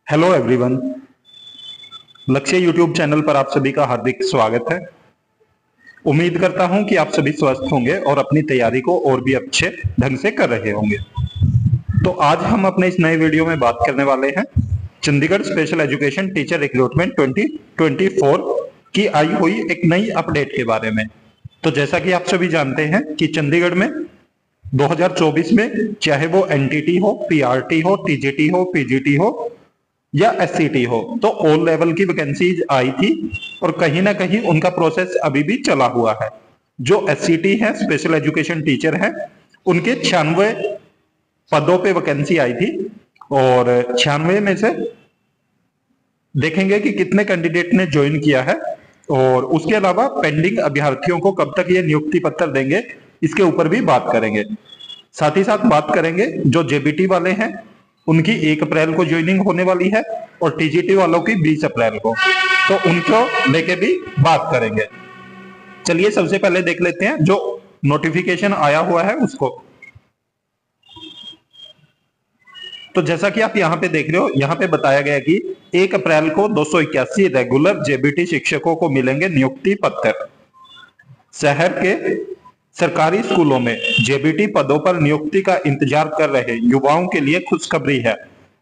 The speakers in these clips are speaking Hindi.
Hello everyone. लक्ष्य यूट्यूब चैनल पर आप सभी का हार्दिक स्वागत है। उम्मीद करता हूं कि आप सभी स्वस्थ होंगे और अपनी तैयारी को और भी अच्छे ढंग से कर रहे होंगे। तो आज हम अपने इस नए वीडियो में बात करने वाले हैं Chandigarh special education teacher recruitment 2024 की आई हुई एक नई अपडेट के बारे में। तो जैसा कि आप सभी जानते हैं कि चंडीगढ़ में 2024 में चाहे वो एनटीटी हो, पीआरटी हो, टीजीटी हो, पीजीटी हो या एससीटी हो, तो ऑल लेवल की वैकेंसीज आई थी और कहीं ना कहीं उनका प्रोसेस अभी भी चला हुआ है। जो एससीटी है, स्पेशल एजुकेशन टीचर है, उनके 96 पदों पे वैकेंसी आई थी और 96 में से देखेंगे कि कितने कैंडिडेट ने ज्वाइन किया है और उसके अलावा पेंडिंग अभ्यर्थियों को कब तक ये नियुक्ति पत्र देंगे, इसके ऊपर भी बात करेंगे। साथ ही साथ बात करेंगे जो जेबीटी वाले हैं उनकी 1 अप्रैल को ज्वाइनिंग होने वाली है और टीजीटी वालों की 20 अप्रैल को, तो उनको लेके भी बात करेंगे। चलिए सबसे पहले देख लेते हैं जो नोटिफिकेशन आया हुआ है उसको। तो जैसा कि आप यहाँ पे देख रहे हो, यहाँ पे बताया गया कि 1 अप्रैल को 281 रेगुलर जेबीटी शिक्षकों को मिलेंगे नियुक्ति पत्र। शहर के सरकारी स्कूलों में जेबीटी पदों पर नियुक्ति का इंतजार कर रहे युवाओं के लिए खुशखबरी है।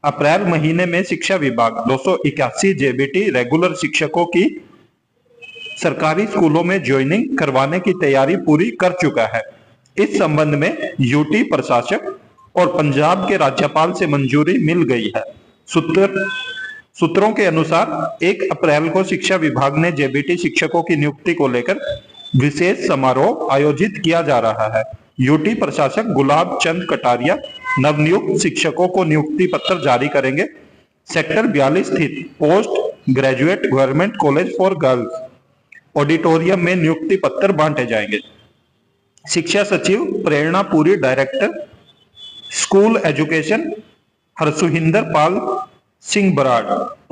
अप्रैल महीने में शिक्षा विभाग 281 जेबीटी रेगुलर शिक्षकों की सरकारी स्कूलों में ज्वाइनिंग करवाने की तैयारी पूरी कर चुका है। इस संबंध में यूटी प्रशासक और पंजाब के राज्यपाल से मंजूरी मिल गई है। सूत्रों के अनुसार 1 अप्रैल को शिक्षा विभाग ने जेबीटी शिक्षकों की नियुक्ति को लेकर विशेष समारोह आयोजित किया जा रहा है। यूटी प्रशासक गुलाब चंद कटारिया नवनियुक्त शिक्षकों को नियुक्ति पत्र जारी करेंगे। सेक्टर 42 स्थित post graduate government college for girls auditorium में नियुक्ति पत्र बांटे जाएंगे। शिक्षा सचिव प्रेरणा Puri, director school education हरसुहिंदर Pal Singh Brar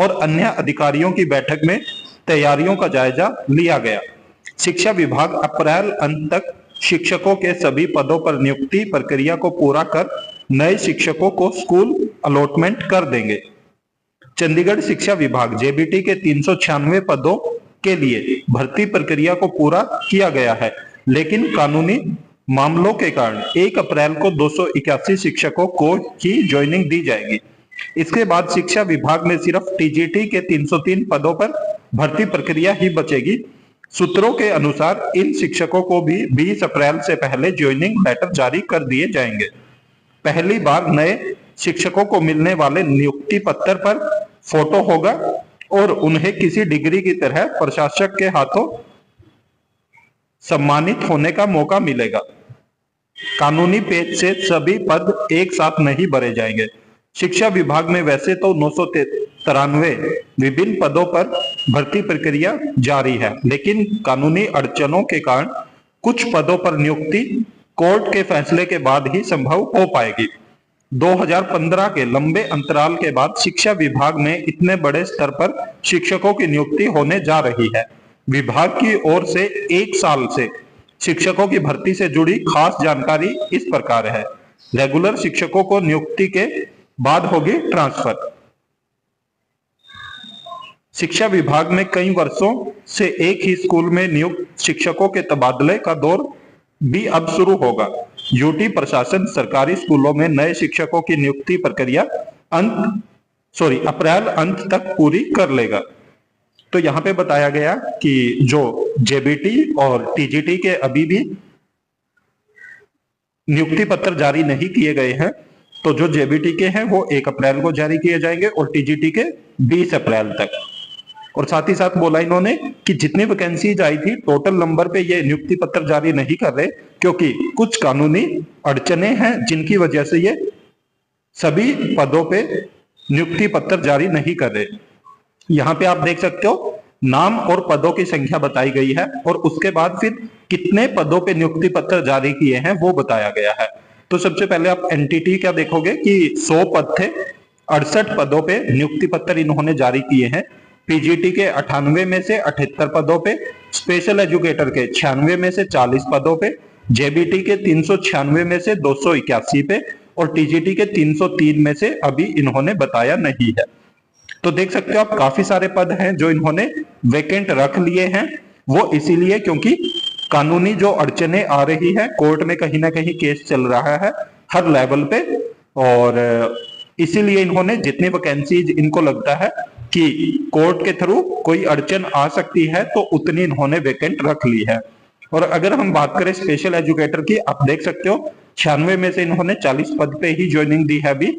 और अन्य अधिकारियों की बैठक में तैयारियों का जायजा लिया गया। शिक्षा विभाग अप्रैल अंत तक शिक्षकों के सभी पदों पर नियुक्ति प्रक्रिया को पूरा कर नए शिक्षकों को स्कूल अलॉटमेंट कर देंगे। चंडीगढ़ शिक्षा विभाग जेबीटी के 396 पदों के लिए भर्ती प्रक्रिया को पूरा किया गया है, लेकिन कानूनी मामलों के कारण 1 अप्रैल को 281 शिक्षकों को ही ज्वाइनिंग दी जाएगी। इसके बाद शिक्षा विभाग में सिर्फ टीजीटी के 303 पदों पर भर्ती प्रक्रिया ही बचेगी। सूत्रों के अनुसार इन शिक्षकों को भी 20 अप्रैल से पहले ज्वाइनिंग लेटर जारी कर दिए जाएंगे। पहली बार नए शिक्षकों को मिलने वाले नियुक्ति पत्र पर फोटो होगा और उन्हें किसी डिग्री की तरह प्रशासक के हाथों सम्मानित होने का मौका मिलेगा। कानूनी पेज से सभी पद एक साथ नहीं भरे जाएंगे। शिक्षा विभाग में वैसे तो 993 विभिन्न पदों पर भर्ती प्रक्रिया जारी है, लेकिन कानूनी अड़चनों के कारण कुछ पदों पर नियुक्ति कोर्ट के फैसले के बाद ही संभव हो पाएगी। 2015 के लंबे अंतराल के बाद शिक्षा विभाग में इतने बड़े स्तर पर शिक्षकों की नियुक्ति होने जा रही है। विभाग की ओर से 1 साल से शिक्षकों की भर्ती से जुड़ी खास जानकारी इस प्रकार है। रेगुलर शिक्षकों को नियुक्ति के बाद होगी ट्रांसफर। शिक्षा विभाग में कई वर्षों से एक ही स्कूल में नियुक्त शिक्षकों के तबादले का दौर भी अब शुरू होगा। यूटी प्रशासन सरकारी स्कूलों में नए शिक्षकों की नियुक्ति प्रक्रिया अप्रैल अंत तक पूरी कर लेगा। तो यहाँ पे बताया गया कि जो जेबीटी और टीजीटी के अभी भी नियुक्ति पत्र जारी नहीं किए गए हैं, तो जो जेबीटी के हैं वो 1 अप्रैल को जारी किए जाएंगे और टीजीटी के 20 अप्रैल तक। और साथ ही साथ बोला इन्होंने कि जितनी वैकेंसीज आई थी टोटल नंबर पे ये नियुक्ति पत्र जारी नहीं कर रहे, क्योंकि कुछ कानूनी अड़चने हैं जिनकी वजह से ये सभी पदों पे नियुक्ति पत्र जारी नहीं कर रहे। यहाँ पे आप देख सकते हो नाम और पदों की संख्या बताई गई है और उसके बाद फिर कितने पदों पे नियुक्ति पत्र जारी किए हैं वो बताया गया है। तो सबसे पहले आप एनटीटी क्या देखोगे कि 100 पद थे, 68 पदों पे नियुक्ति पत्र इन्होंने जारी किए हैं। पीजीटी के 98 में से 78 पदों पे, स्पेशल एजुकेटर के 96 में से 40 पदों पे, जेबीटी के 396 में से 281 पे और टीजीटी के 303 में से अभी इन्होंने बताया नहीं है। तो देख सकते हो आप काफी सारे पद हैं जो इन्होंने वैकेंट रख लिए हैं। वो इसीलिए क्योंकि कानूनी जो अड़चने आ रही है, कोर्ट में कहीं ना कहीं केस चल रहा है हर लेवल पे, और इसीलिए इन्होंने जितनी वैकेंसीज इनको लगता है कि कोर्ट के थ्रू कोई अड़चन आ सकती है तो उतनी इन्होंने वैकेंट रख ली है। और अगर हम बात करें स्पेशल एजुकेटर की, आप देख सकते हो 96 में से इन्होंने 40 पद पे ही ज्वाइनिंग दी है अभी।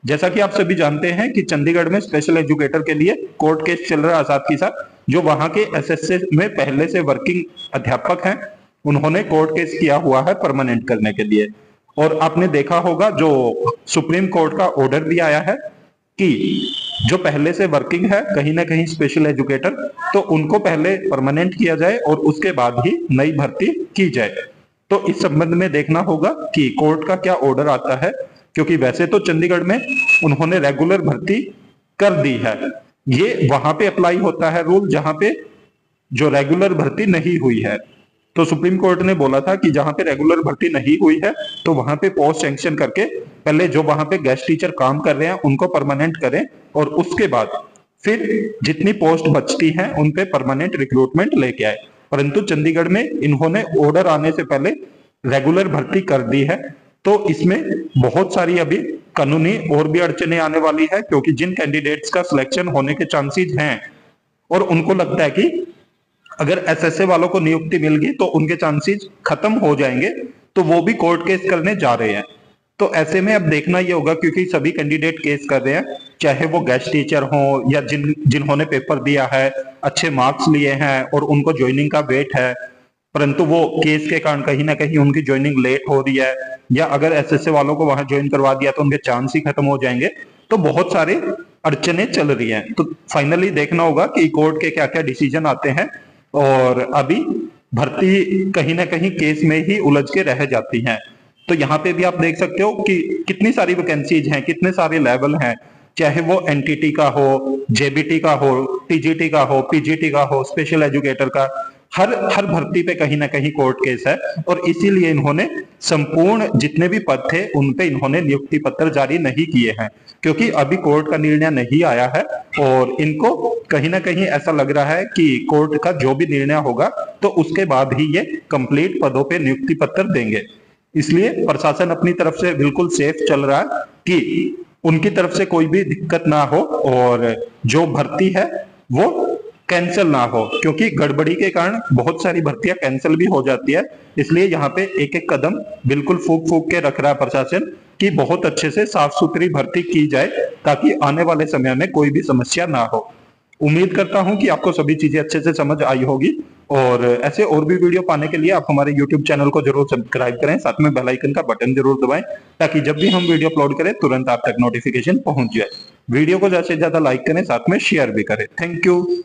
जैसा कि आप सभी जानते हैं कि चंडीगढ़ में स्पेशल एजुकेटर के लिए कोर्ट केस चल रहा है साथ ही साथ। जो वहां के एसएसए में पहले से वर्किंग अध्यापक हैं, उन्होंने कोर्ट केस किया हुआ है परमानेंट करने के लिए। और आपने देखा होगा जो सुप्रीम कोर्ट का ऑर्डर भी आया है कि जो पहले से वर्किंग है कहीं ना कहीं स्पेशल एजुकेटर, तो उनको पहले परमानेंट किया जाए और उसके बाद ही नई भर्ती की जाए। तो इस संबंध में देखना होगा कि कोर्ट का क्या ऑर्डर आता है, क्योंकि वैसे तो चंडीगढ़ में उन्होंने रेगुलर भर्ती कर दी है। ये वहां पे अप्लाई होता है रूल जहां पे जो रेगुलर भर्ती नहीं हुई है। तो सुप्रीम कोर्ट ने बोला था कि जहां पे रेगुलर भर्ती नहीं हुई है तो वहां पे पोस्ट सैंक्शन करके पहले जो वहां पे गेस्ट टीचर काम कर रहे हैं उनको परमानेंट करें, और उसके बाद फिर जितनी पोस्ट बचती हैं उन पे परमानेंट रिक्रूटमेंट लेके आए। परंतु चंडीगढ़ में इन्होंने ऑर्डर आने से पहले रेगुलर भर्ती कर दी है। तो इसमें बहुत सारी अभी कानूनी और भी अड़चने आने वाली है, क्योंकि जिन कैंडिडेट्स का सिलेक्शन होने के चांसेस हैं और उनको लगता है कि अगर एसएसए वालों को नियुक्ति मिल गई तो उनके चांसेस खत्म हो जाएंगे, तो वो भी कोर्ट केस करने जा रहे हैं। तो ऐसे में अब देखना ये होगा, क्योंकि सभी कैंडिडेट केस कर रहे हैं, चाहे वो गेस्ट टीचर हो या जिन्होंने पेपर दिया है, अच्छे मार्क्स लिए हैं और उनको ज्वाइनिंग का वेट है, परंतु वो केस के कारण कहीं ना कहीं उनकी ज्वाइनिंग लेट हो रही है, या अगर एसएसए वालों को वहां ज्वाइन करवा दिया तो उनके चांस ही खत्म हो जाएंगे। तो बहुत सारे अड़चने चल रही हैं। तो फाइनली देखना होगा कि कोर्ट के क्या क्या डिसीजन आते हैं, और अभी भर्ती कहीं ना कहीं केस में ही उलझ के रह जाती हैं। तो यहाँ पे भी आप देख सकते हो कि कितनी सारी वैकेंसीज हैं, कितने सारे लेवल हैं, चाहे वो एनटीटी का हो, जेबीटी का हो, टीजीटी का हो, पीजीटी का हो, स्पेशल एजुकेटर का, हर भर्ती पे कहीं ना कहीं कोर्ट केस है। और इसीलिए इन्होंने संपूर्ण जितने भी पद थे उन पे इन्होंने नियुक्ति पत्र जारी नहीं किए हैं, क्योंकि अभी कोर्ट का निर्णय नहीं आया है। और इनको कहीं ना कहीं ऐसा लग रहा है कि कोर्ट का जो भी निर्णय होगा तो उसके बाद ही ये कंप्लीट पदों पे नियुक्ति पत्र देंगे। इसलिए प्रशासन अपनी तरफ से बिल्कुल सेफ चल रहा है कि उनकी तरफ से कोई भी दिक्कत ना हो और जो भर्ती है वो कैंसिल ना हो, क्योंकि गड़बड़ी के कारण बहुत सारी भर्तियां कैंसिल भी हो जाती है। इसलिए यहाँ पे एक एक कदम बिल्कुल फूक फूक के रख रहा है प्रशासन कि बहुत अच्छे से साफ सुथरी भर्ती की जाए, ताकि आने वाले समय में कोई भी समस्या ना हो। उम्मीद करता हूं कि आपको सभी चीजें अच्छे से समझ आई होगी, और ऐसे और भी वीडियो पाने के लिए आप हमारे YouTube चैनल को जरूर सब्सक्राइब करें, साथ में बेल आइकन का बटन जरूर दबाएं, ताकि जब भी हम वीडियो अपलोड करें तुरंत आप तक नोटिफिकेशन पहुंच जाए। वीडियो को ज्यादा से ज्यादा लाइक करें, साथ में शेयर भी करें। Thank you.